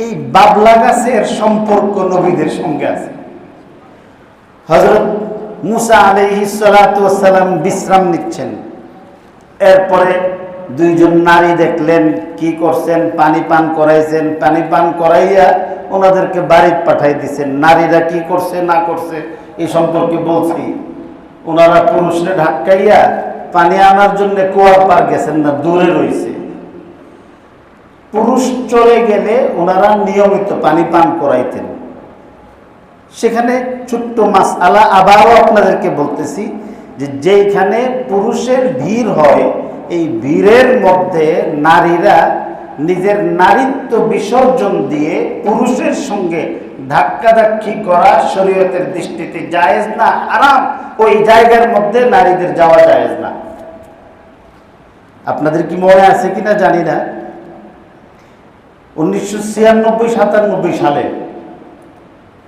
Speaker 1: এই বাবলা গাছের সম্পর্ক নবীদের সঙ্গে আছে। হযরত মুসা আলাইহিস সালাতু ওয়াস সালাম বিশ্রাম নিচ্ছেন, এরপরে দুইজন নারী দেখলেন কি করছেন, পানি পান করাইছেন, পানি পান করাইয়া ওনাদেরকে বাড়িতে পাঠাই দিচ্ছেন। নারীরা কি করছে না করছে এই সম্পর্কে বলছি। ওনারা পুরুষরে ধাক্কাইয়া পানি আনার জন্য কুয়ার পার গেছেন না, দূরে রয়েছে। পুরুষ চলে গেলে ওনারা নিয়মিত পানি পান করাইতেন। সেখানে ছোট্ট মাসআলা আবারও আপনাদেরকে বলতেছি, যে যেখানে পুরুষের ভিড় হয় এই ভিড়ের মধ্যে নারীরা নিজের নারীত্ব বিসর্জন দিয়ে পুরুষের সঙ্গে ধাক্কাধাক্কি করা শরীয়তের দৃষ্টিতে জায়েজ না, হারাম। ওই জায়গার মধ্যে নারীদের যাওয়া জায়েজ না। আপনাদের কি মনে আছে কিনা জানি না, 1996-97 সালে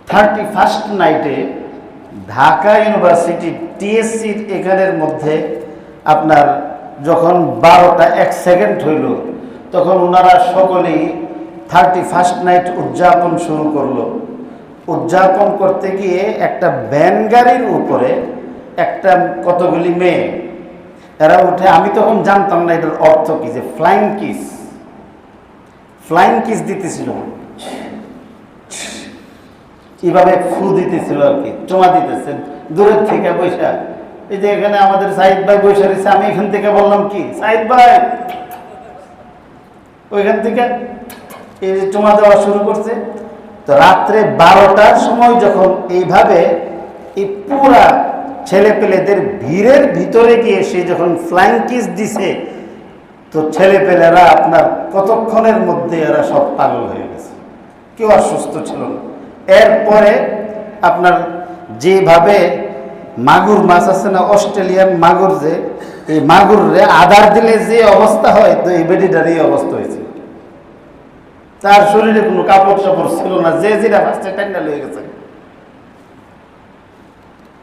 Speaker 1: 31st নাইটে ঢাকা ইউনিভার্সিটি টিএসসির এখানের মধ্যে আপনার যখন 12টা 1 সেকেন্ড হইল, তখন ওনারা সকলেই 31st নাইট উদযাপন শুরু করলো। উদযাপন করতে গিয়ে একটা ভ্যান গাড়ির উপরে একটা কতগুলি মেয়ে এরা উঠে, আমি তখন জানতাম না এটার অর্থ কি, যে ফ্লাইং কিস, ফ্লাইং কিস দিতেছিল, কিভাবে ফু দিতেছিল আর কি, চুমা দিতেছে দূরের থেকে বৈশা। এই যে এখানে আমাদের সাইদ ভাই বৈশা রয়েছে, আমি এখান থেকে বললাম কি সাইদ ভাই, ওইখান থেকে এই যে চুমা দেওয়া শুরু করছে। তো রাত্রে 12টার সময় যখন এইভাবে এই পুরা ছেলে পেলেদের ভিড়ের ভিতরে গিয়ে সে যখন ফ্লাইং কিস দিছে, তো ছেলে পেলেরা আপনার কতক্ষণের মধ্যে এরা সব পাগল হয়ে গেছে, কেউ আর সুস্থ ছিল না। এরপরে আপনার যেভাবে মাগুর মাছ আছে না, অস্ট্রেলিয়ান মাগুর, যে এই মাগুর রে আদার দিলে যে অবস্থা হয়, তো এই বেডিটার এই অবস্থা হয়েছে। তার শরীরে কোনো কাপড় চাপড় ছিল না, যে যেটা ফার্স্টে টান্ডা হয়ে গেছে।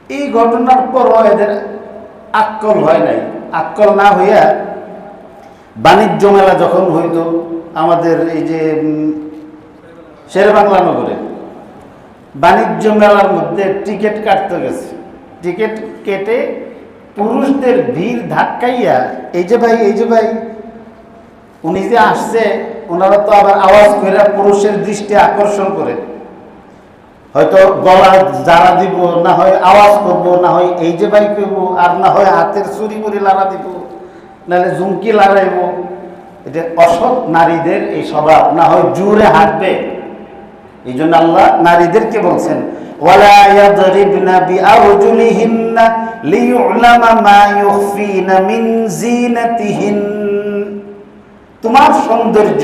Speaker 1: এই ঘটনার পর এদের আক্কল হয় নাই। আক্কল না হইয়া বাণিজ্য মেলা যখন হইতো আমাদের এই যে শেরেবাংলা নগরে, বাণিজ্য মেলার মধ্যে টিকিট কাটতে গেছে। টিকিট কেটে পুরুষদের ভিড় ধাক্কাইয়া, এই যে ভাই, এই যে ভাই, উনি যে আসছে, ওনারা তো আবার আওয়াজ করে পুরুষের দৃষ্টি আকর্ষণ করে, হয়তো গলা জারা দিব, না হয় আওয়াজ করবো, না হয় এই যে ভাই করবো, আর না হয় হাতের চুরি মুড়ি লাড়া দিব, নাহলে ঝুমকি লাড়াইব। এটা অসৎ নারীদের এই স্বভাব, না হয় জোরে হাঁটবে। এই জন্য আল্লাহ নারীদেরকে বলছেন ওয়ালা ইয়াদরিবনা বিআরজুলিহিন্না লিয়ুলামা মা ইউখফিনা মিন জিনাতিহিন। তোমার সৌন্দর্য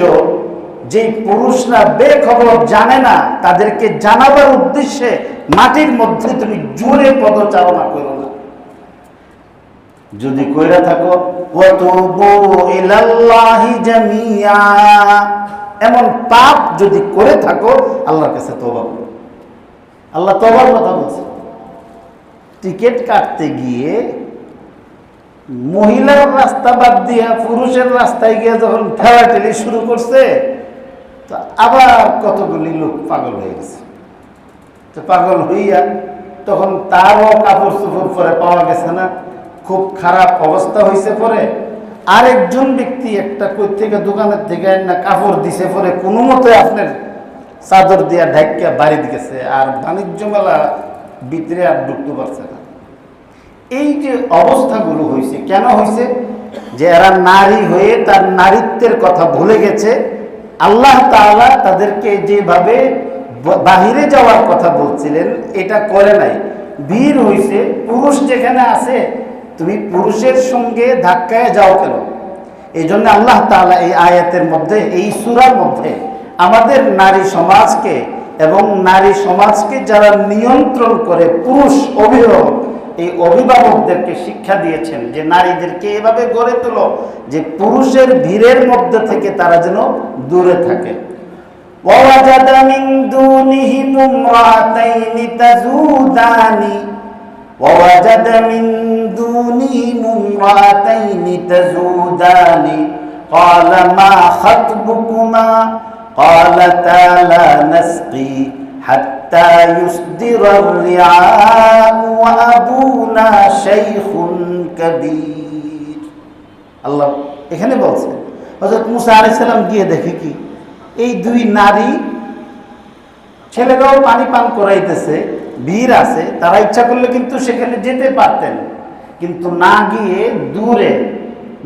Speaker 1: যে পুরুষরা বেখবর জানে না, তাদেরকে জানাবার উদ্দেশ্যে মাটির মধ্যে তুমি জোরে পদচারণা করো না। যদি কইরা থাকো ওয়াতুবু ইলাল্লাহি জামিয়া, এমন পাপ যদি করে থাকো আল্লাহর কাছে তওবা করো। আল্লাহ তওবার কথা বলছে। টিকিট কাটতে গিয়ে মহিলার রাস্তা বাদ দিয়ে পুরুষের রাস্তায় গিয়ে যখন ঠেলাঠেলি শুরু করছে, তো আবার কতগুলি লোক পাগল হয়ে গেছে। তো পাগল হইয়া তখন তারও কাপড় চোপড় পরে পাওয়া গেছে না, খুব খারাপ অবস্থা হয়েছে। পরে আরেকজন ব্যক্তি একটা কই থেকে দোকানের থেকে না কাপড় দিছে, পরে কোনো মতে আপনার চাদর দিয়া ঢাকিয়া বাড়ি গেছে। আর বাণিজ্য মেলা ভিতরে আর ঢুকতে পারছে না। এই যে অবস্থাগুলো হয়েছে, কেন হয়েছে? যে এরা নারী হয়ে তার নারীত্বের কথা ভুলে গেছে। আল্লাহ তাআলা তাদেরকে যেভাবে বাহিরে যাওয়ার কথা বলছিলেন এটা করে নাই, বীর হয়েছে। পুরুষ যেখানে আছে তুমি পুরুষের সঙ্গে ধাক্কায় যাও কেন? এই জন্য আল্লাহ তাআলা এই আয়াতের মধ্যে, এই সূরার মধ্যে আমাদের নারী সমাজকে এবং নারী সমাজকে যারা নিয়ন্ত্রণ করে পুরুষ অভিভাবক, এই অভিভাবকদেরকে শিক্ষা দিয়েছেন যে নারীদেরকে এভাবে গড়ে তোলো যে পুরুষের ভিড়ের মধ্যে থেকে তারা যেন দূরে থাকে। وَوَجَدَ مِن دُونِهِمُ امْرَأَتَيْنِ تَذُودَانِ وَوَجَدَ مِن دُونِهِمُ امْرَأَتَيْنِ تَذُودَانِ قَالَ مَا خَطْبُكُمَا قَالَتَا لَا نَسْقِي حَتَّى يُصْدِرَ الرِّعَاءُ وَأَبُونَا شَيْخٌ كَبِيرٌ। আল্লাহ এখানে বলছেন হযরত মুসা আলাইহিস সালাম গিয়ে দেখে কি এই দুই নারী, ছেলেরাও পানি পান করাইতেছে, বীর আছে, তারা ইচ্ছা করলে কিন্তু সেখানে যেতে পারতেন, কিন্তু না গিয়ে দূরে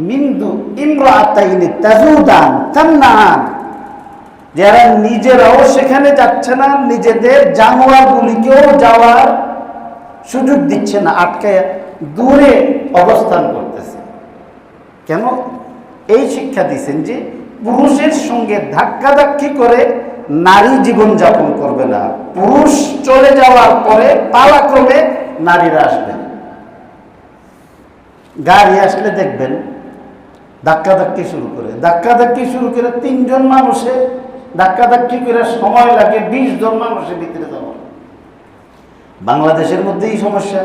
Speaker 1: মিন্দু ইমরাতাইনি তাজুদান তামনান, যারা নিজেরাও সেখানে যাচ্ছে না, নিজেদের জানোয়ারগুলিকেও যাওয়ার সুযোগ দিচ্ছে না, আটকে দূরে অবস্থান করতেছে। কেন? এই শিক্ষা দিচ্ছেন যে পুরুষের সঙ্গে ধাক্কাধাক্কি করে নারী জীবন যাপন করবে না। পুরুষ চলে যাওয়ার পরে পালাক্রমে নারীরা আসবেন। গাড়ি আসলে দেখবেন ধাক্কাধাক্কি শুরু করে 3 জন মানুষে ধাক্কাধাক্কি করে সময় লাগে 20 জন মানুষের ভিতরে যাওয়া। বাংলাদেশের মধ্যেই সমস্যা,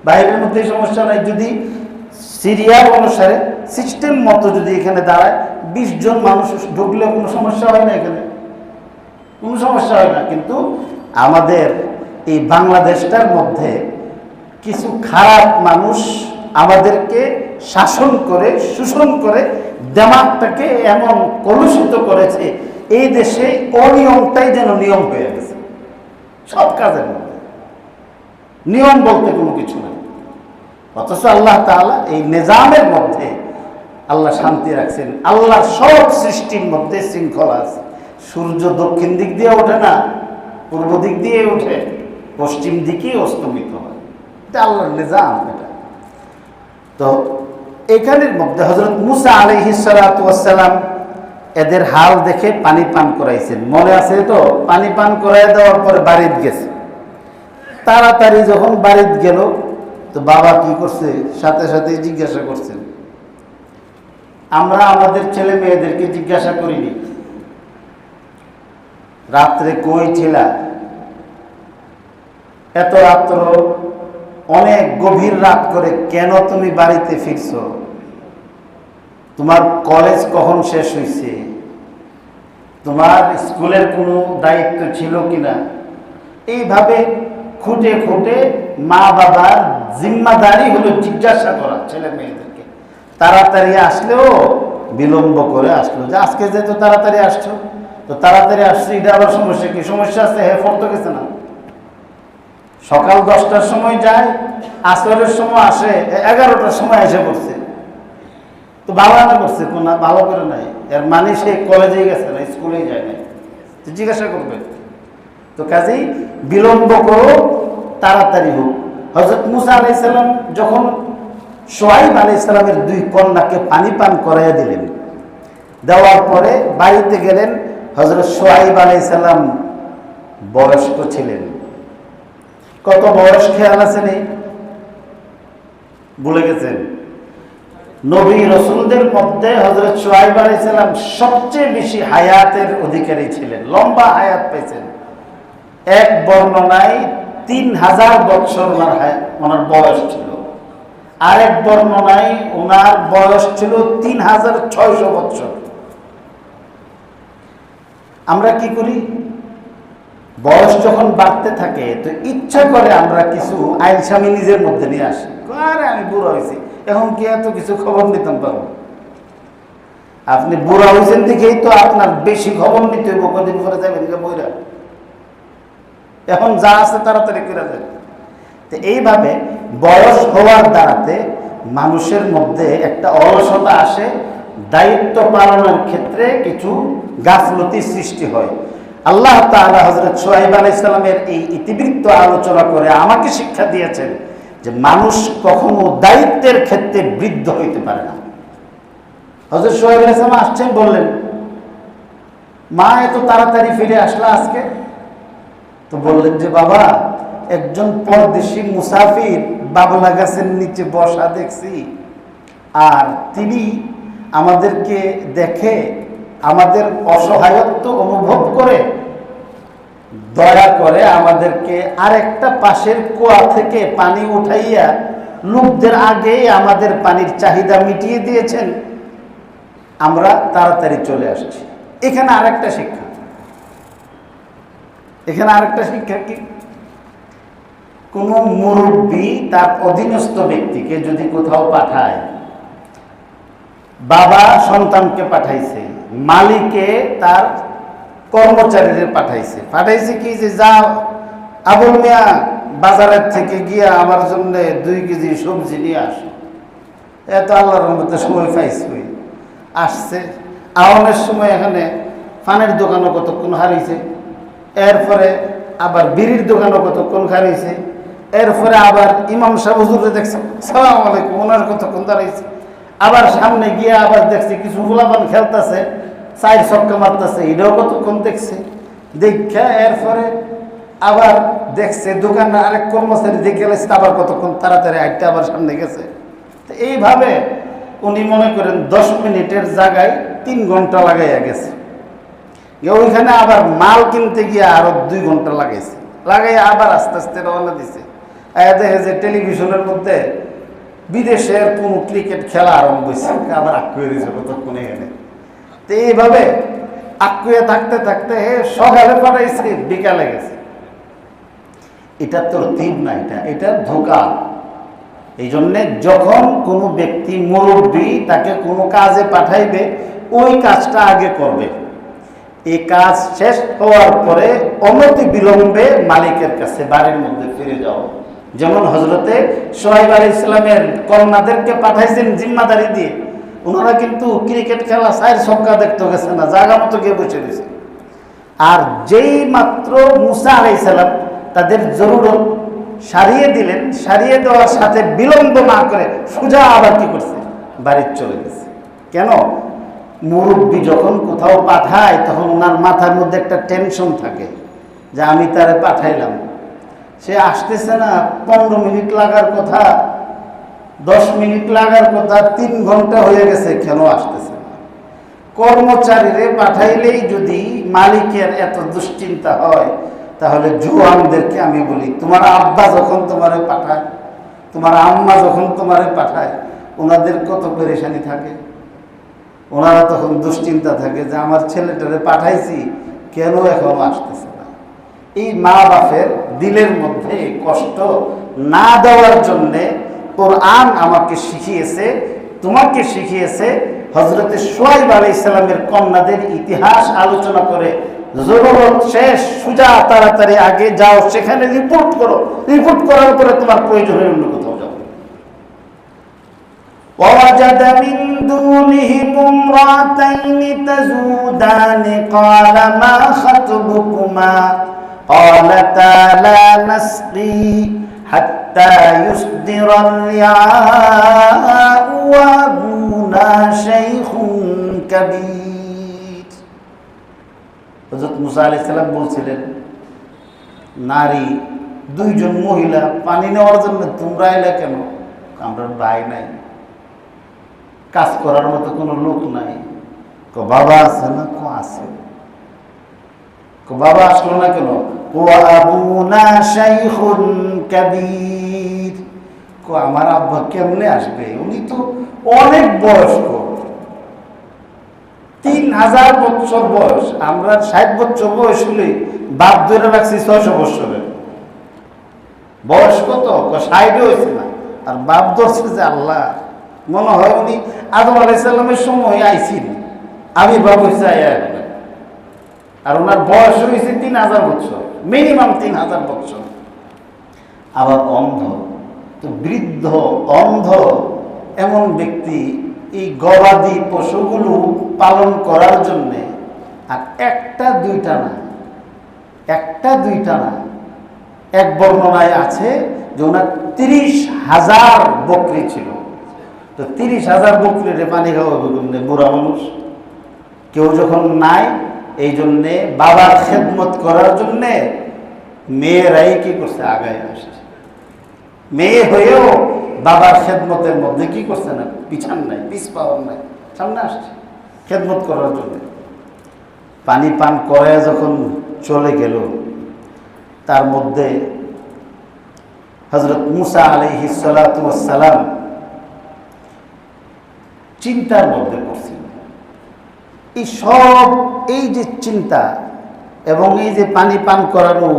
Speaker 1: বাইরের মধ্যেই সমস্যা নাই। যদি সিরিয়ার অনুসারে সিস্টেম মতো যদি এখানে দাঁড়ায় 20 জন মানুষ ঢুকলে কোনো সমস্যা হয় না, এখানে কোনো সমস্যা হয় না। কিন্তু আমাদের এই বাংলাদেশটার মধ্যে কিছু খারাপ মানুষ আমাদেরকে শাসন করে, শোষণ করে দেমাগটাকে এমন কলুষিত করেছে, এই দেশে অনিয়মটাই যেন নিয়ম হয়ে গেছে। সব কাজের মধ্যে নিয়ম বলতে কোনো কিছু নেই। অথচ আল্লাহ তাআলা এই নিজামের মধ্যে আল্লাহ শান্তি রাখছেন। আল্লাহর সব সৃষ্টির মধ্যে শৃঙ্খলা আছে। সূর্য দক্ষিণ দিক দিয়ে ওঠে না, পূর্ব দিক দিয়ে ওঠে, পশ্চিম দিকেই অস্তমিত হয়। এটা আল্লাহর নিজাম। এটা তো এখানের মধ্যে হযরত মুসা আলাইহিস সালাতু ওয়াস সালাম এদের হাল দেখে পানি পান করাইছেন। মনে আছে তো? পানি পান করাই দেওয়ার পরে বাড়িতে গেছে। তাড়াতাড়ি যখন বাড়িতে গেল তো বাবা কি করছে, সাথে সাথে জিজ্ঞাসা করছেন। আমরা আমাদের ছেলে মেয়েদেরকে জিজ্ঞাসা করিনি রাত্রে কই ছিলা, এত রাত্র, অনেক গভীর রাত করে কেন তুমি বাড়িতে ফিরছো, তোমার কলেজ কখন শেষ হয়েছে, তোমার স্কুলের কোনো দায়িত্ব ছিল কিনা। এইভাবে খুঁটে খুঁটে মা বাবার জিম্মাদারি হলো জিজ্ঞাসা করা ছেলে মেয়েদেরকে। তাড়াতাড়ি আসলেও বিলম্ব করে আসলো, যে আজকে যেহেতু তাড়াতাড়ি আসছো, তো তাড়াতাড়ি আসছে, এটা আবার সমস্যা কি? সমস্যা আছে, হ্যাঁ পড়তে গেছে না, সকাল 10টার সময় যায়, আসরের সময় আসে, 11টার সময় এসে পড়ছে, তো ভালো না করছে কোন ভালো করে নাই, এর মানে সে কলেজে গেছে না, স্কুলেই যায় না, জিজ্ঞাসা করবে। তো কাজেই বিলম্ব করো, তাড়াতাড়ি হোক। হযরত মুসা আলাইহিস সালাম যখন শুআয়ব আলাইহিস সালামের 2 কন্যাকে পানি পান করাইয়া দিলেন, দেওয়ার পরে বাড়িতে গেলেন। হযরত শুআয়ব আলাইহিস সালাম বয়স্ক ছিলেন। কত বয়স খেয়াল আছে নেই? ভুলে গেছেন? নবী রাসূলদের মধ্যে হযরত শুআয়ব আলাইহিস সালাম সবচেয়ে বেশি হায়াতের অধিকারী ছিলেন, লম্বা হায়াত পেয়েছেন। এক বর্ণনায় 3000 বছর ওনার বয়স ছিল, আরেক বর্ণনায় ওনার বয়স ছিল 3600 বছর। আমরা কি করি? বয়স যখন বাড়তে থাকে তো ইচ্ছা করে আমরা কিছু আইলসামি নিজের মধ্যে নিয়ে আসি, আরে আমি বুড়ো হয়েছি, এখন কি এত কিছু খবর নিতাম পারবো? আপনি বুড়া হয়েছেন দেখেই তো আপনার বেশি খবর নিতে হইব, কদিন পরে যাবেন বইরা। এখন যা আছে তাড়াতাড়ি করে দেন। তো এইভাবে বয়স হওয়ার দ্বারাতে মানুষের মধ্যে একটা অলসতা আসে, দায়িত্ব পালনের ক্ষেত্রে কিছু গাফলতি সৃষ্টি হয়। আল্লাহ তাআলা হযরত শুআয়ব আলাইহিস সালামের এই ইতিবৃত্ত আলোচনা করে আমাকে শিক্ষা দিয়েছেন যে মানুষ কখনো দায়িত্বের ক্ষেত্রে বৃদ্ধ হইতে পারে না। হযরত শুআয়ব আলাইহিস সালাম আসছেন, বললেন, মা এত তাড়াতাড়ি ফিরে আসলা আজকে? তো বললেন যে বাবা, একজন পরদেশি মুসাফির বাবলা গাছের নিচে বসা দেখছি, আর তিনি আমাদেরকে দেখে আমাদের অসহায়ত্ব অনুভব করে দয়া করে আমাদেরকে আরেকটা পাশের কুয়া থেকে পানি উঠাইয়া লোকদের আগে আমাদের পানির চাহিদা মিটিয়ে দিয়েছেন, আমরা তাড়াতাড়ি চলে আসছি। এখানে আরেকটা শিক্ষা, কি, কোন মুরব্বী তার অধীনস্থ ব্যক্তিকে যদি কোথাও পাঠায়, বাবা সন্তানকে পাঠাইছে, মালিকে তার কর্মচারীদের পাঠাইছে কি যে যা আবুল মিয়া বাজারের থেকে গিয়া আমার জন্য 2 কেজি সবজি নিয়ে আসো। এত আল্লাহর রহমতে সময় পাইছে, আসছে। আওয়ামের সময় এখানে পানের দোকানও কতক্ষণ হারিয়েছে, এরপরে আবার বিড়ির দোকানও কতক্ষণ হারিয়েছে, এরপরে আবার ইমাম সাহেব হুজুরে দেখছে সালাম আলাইকুম, ওনার কতক্ষণ দাঁড়াইছে। আবার সামনে গিয়ে আবার দেখছে কিছু ফুলাপান খেলতেছে, 4 ছক্কা মারতেছে, এটাও কতক্ষণ দেখছে। দেখা এরপরে আবার দেখছে দোকানে আরেক কর্মচারী দেখে গেছে, আবার কতক্ষণ তাড়াতাড়ি আইটা আবার সামনে গেছে। তো এইভাবে উনি মনে করেন 10 মিনিটের জায়গায় 3 ঘন্টা লাগাইয়া গেছে। ওইখানে আবার মাল কিনতে গিয়ে আরো 2 ঘন্টা লাগাইছে, লাগাইয়া আবার আস্তে আস্তে রওনা দিছে। দেখে যে টেলিভিশনের মধ্যে বিদেশের কোন ক্রিকেট খেলা আরম্ভ হয়েছে, আবার আকুয়ে দিয়েছে কতক্ষণ এখানে। তো এইভাবে আকুয়ে থাকতে থাকতে সকালে পাঠাইছে, বিকালে গেছে। এটা তরতিব না, এটা ধোঁকা। এই জন্যে যখন কোনো ব্যক্তি মুরব্বী তাকে কোনো কাজে পাঠাইবে, ওই কাজটা আগে করবে। এই কাজ শেষ হওয়ার পরে অনতি বিলম্বে মালিকের কাছে বাড়ির মধ্যে ফিরে যাও। যেমন হযরতে শুআয়ব আলাইহিস সালামের কন্যাদেরকে পাঠাইছেন জিম্মাদারি দিয়ে, ওনারা কিন্তু ক্রিকেট খেলা 4 ছক্কা দেখতে গেছে না, জায়গা মতো গিয়ে বসে গেছে। আর যেই মাত্র মুসা আলাইহিস সালাম তাদের জরুরত সারিয়ে দিলেন, সারিয়ে দেওয়ার সাথে বিলম্ব না করে সোজা আবার কি করছে, বাড়ির চলে গেছে। কেন? মুরব্বী যখন কোথাও পাঠায় তখন ওনার মাথার মধ্যে একটা টেনশন থাকে যে আমি তারে পাঠাইলাম, সে আসতেছে না, 15 মিনিট লাগার কথা, 10 মিনিট লাগার কথা, 3 ঘন্টা হয়ে গেছে, কেন আসতেছে না? কর্মচারীরে পাঠাইলেই যদি মালিকের এত দুশ্চিন্তা হয়, তাহলে জোয়ানদেরকে আমি বলি, তোমার আব্বা যখন তোমারে পাঠায়, তোমার আম্মা যখন তোমারে পাঠায়, ওনাদের কত পেরেশানি থাকে। ওনারা তখন দুশ্চিন্তা থাকে যে আমার ছেলেটারে পাঠাইছি, কেন এখনো আসতেছে না। এই মা বাপের দিলের মধ্যে কষ্ট না দেওয়ার জন্যে কোরআন আমাকে শিখিয়েছে, তোমাকে শিখিয়েছে। হযরতে শুআয়ব আলাইহিস সালামের কন্যাদের ইতিহাস আলোচনা করে জরুরত শেষ, সোজা তাড়াতাড়ি আগে যাও, সেখানে রিপোর্ট করো, রিপোর্ট করার পরে তোমার প্রয়োজন হয়ে অন্য কোথাও যাও। ووجد من دونهم امرأتين تذودان قال ما خطبكما قالتا لا نسقي حتى يصدر الرعاء وأبونا شيخ كبير। হযরত মুসা আলাইহিস সালাম বলছিলেন, নারী 2 জন মহিলা পানি নেওয়ার জন্য তোমরা এলে কেন? আমরা ভাই নাই, কাজ করার মতো কোনো লোক নাই। বাবা আছে না? আছে। বাবা আসলো না কেন? আবুনা শাইখুন কাবীর। আমার আব্বা কেমনে আসবে? উনি তো অনেক বয়স্ক, 3000 বছর বয়স। আমরা 60 বছর বয়স হলে বাপ ধরে রাখছি 600 বছরের বয়স। কত? 60 হয়েছে না, আর বাপ ধরছে যে আল্লাহ। মনে হয় উনি আদম আলাইহিস সালামের সময় আইছিল, আমি বাপ হয়েছে আর ওনার বয়স হয়েছে 3000 বছর, মিনিমাম 3000 বছর। আবার অন্ধ। তো বৃদ্ধ অন্ধ এমন ব্যক্তি এই গবাদি পশুগুলো পালন করার জন্যে, আর একটা দুইটা না, এক বর্ণনায় আছে যে ওনার 30,000 বকরি ছিল। তো 30,000 বকরির পানি খাওয়াবে কেমনে বুড়া মানুষ? কেউ যখন নাই, এই জন্যে বাবার খেদমত করার জন্যে মেয়েরাই কি করছে, আগায় আসছে। মেয়ে হয়েও বাবার খেদমতের মধ্যে কি করছে না, পিছান নাই, পিছ পাওয়ার নাই, সামনে আসছে খেদমত করার জন্য। পানি পান করে যখন চলে গেল, তার মধ্যে হযরত মুসা আলাইহিস সালাতু ওয়াস সালাম চিন্তার মধ্যে পড়ছিল। এই যে চিন্তা এবং এই যে পানি পান করানো,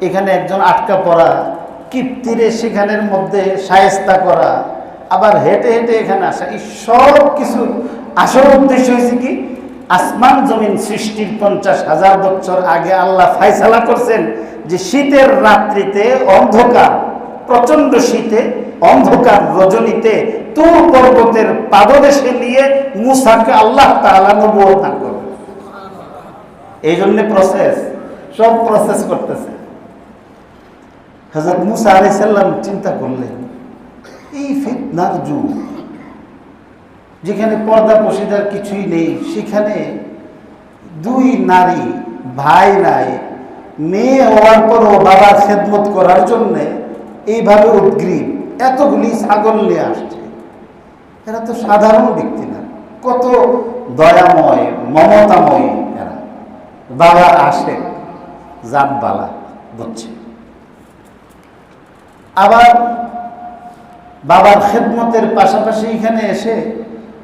Speaker 1: এখানে একজন আটকা পড়া, কিপ্তিরে সেখানের মধ্যে শায়েস্তা করা, আবার হেঁটে হেঁটে এখানে আসা, এই সব কিছু আসল উদ্দেশ্য হয়েছে কি, আসমান জমিন সৃষ্টির 50,000 বছর আগে আল্লাহ ফায়সালা করছেন যে শীতের রাত্রিতে, অন্ধকার, প্রচন্ড শীতে, অন্ধকার রজনীতে তুর পর্বতের পাদদেশে নিয়ে মুসাকে আল্লাহ তাআলা নবুয়ত দান করবেন। এই জন্য সব প্রসেস করতেছে। হযরত মুসা আলাইহিস সালাম চিন্তা করলেন, এই ফিতনার যুগ, যেখানে পর্দা পশিদার কিছুই নেই, সেখানে দুই নারী, ভাই নাই, মেয়ে হওয়ার পরও বাবার খেদমত করার জন্যে এইভাবে উদ্গ্রীব, এতগুলি ছাগল নিয়ে আসছে। এরা তো সাধারণ ব্যক্তি না, কত দয়াময়, মমতাময় এরা, বাবার আশেক, জাতবালা, বুঝছে। আবার বাবার খেদমতের পাশাপাশি এখানে এসে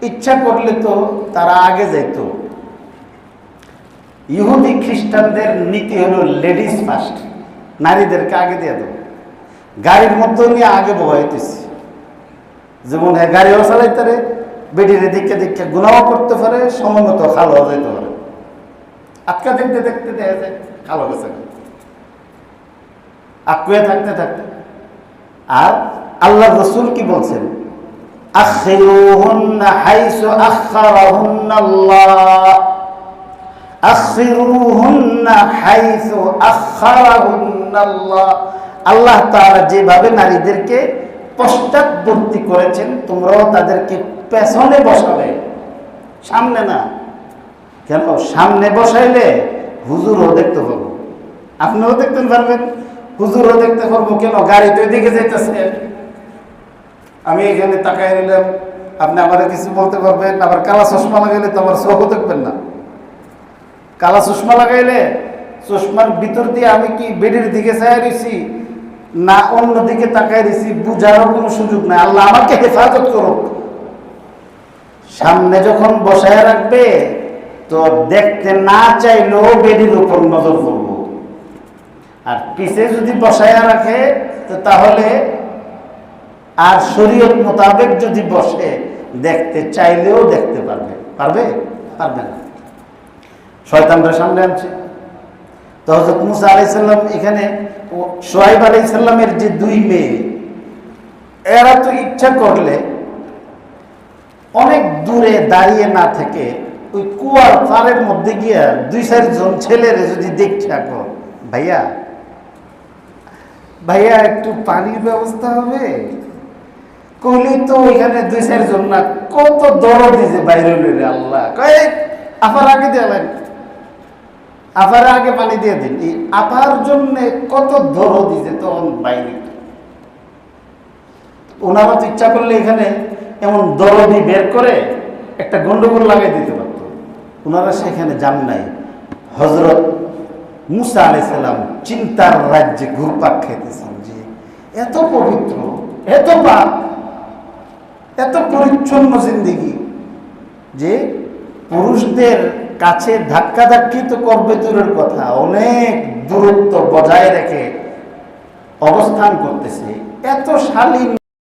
Speaker 1: ইচ্ছা করলে তো তারা আগে যাইত। ইহুদি খ্রিস্টানদের নীতি হলো লেডিস ফার্স্ট, নারীদেরকে আগে দিয়ে দেবো। গাড়ির মধ্যে নিয়ে আগে বহাইতেছি, যেমন হ্যাঁ গাড়িও চালাইতে পারে, বেডিরে দিকে দিকে গুনাও করতে পারে, সময় মতো খালো যেতে পারে। আটকা দেখতে দেখতে দেখা যায় খালো গেছে, আকুয়ে থাকতে থাকতে। আর আল্লাহ রাসূল কি বলছেন, আখিরুহুন্না হাইসু আখারাহুন্নাল্লাহ, আখিরুহুন্না হাইসু আখারাহুন্নাল্লাহ। আল্লাহ তাআলা যেভাবে নারীদেরকে পশ্চাৎবর্তী করেছেন, তোমরাও তাদেরকে পেছনে বসাবে, সামনে না। কেন? সামনে বসাইলে হুজুরও দেখতে পাবো, আপনিও দেখতে পারবেন, হুজুরও দেখতে পারবো। কেন? গাড়ি তো এদিকে যাইতেছে, আমি এখানে তাকাই নিলাম, আপনি আমার কিছু বলতে পারবেন। আবার কালা চশমা লাগাইলে তো আমার চোখও দেখবেন না। কালা চশমা লাগাইলে চশমার ভিতর দিয়ে আমি কি বেডির দিকে চাই রয়েছি না অন্যদিকে তাকাই রয়েছি, বুঝারও কোনো সুযোগ নাই। আল্লাহ আমাকে হেফাজত করুক। সামনে যখন বসায় রাখবে তো দেখতে না চাইলেও বেডির উপর নজর পড়ব, আর পিছে যদি বসায় রাখে তো তাহলে, আর শরীয়ত মোতাবেক যদি বসে, দেখতে চাইলেও দেখতে পারবে, পারবে না। শয়তানরা সামনে আনছে। তো হযরত মুসা আলাইহিস সালাম, এখানে শুআয়ব আলাইহিস সালামের যে দুই মেয়ে, এরা তো ইচ্ছা করলে অনেক দূরে দাঁড়িয়ে না থেকে ওই কুয়ার পাড়ের মধ্যে গিয়া 2-4 ছেলের যদি দেখতে থাকো, ভাইয়া ভাইয়া একটু পানির ব্যবস্থা হবে, কইলেই তো ওইখানে 2-4 না, কত দরদি যে বাইরে লইলে আল্লাহ কয় আপার আগে দেওয়া, আপার আগে পানি দিয়ে দিন। এই আপার জন্য কত দরদি যে তখন বাইরে। ওনারা তো ইচ্ছা করলে এখানে এমন দরদি বের করে একটা গন্ডগোল লাগাই দিতে পারত, ওনারা সেখানে যান নাই। হযরত মুসা আলাইহিস সালাম চিন্তার রাজ্যে ঘুরপাক খেতেছেন যে এত পবিত্র, এত পাক, এত পরিচ্ছন্ন জিন্দেগি, যে পুরুষদের কাছে ধাক্কাধাক্কি তো করবে দূরের কথা, অনেক দূরত্ব বজায় রেখে অবস্থান করতেছে, এত শালীন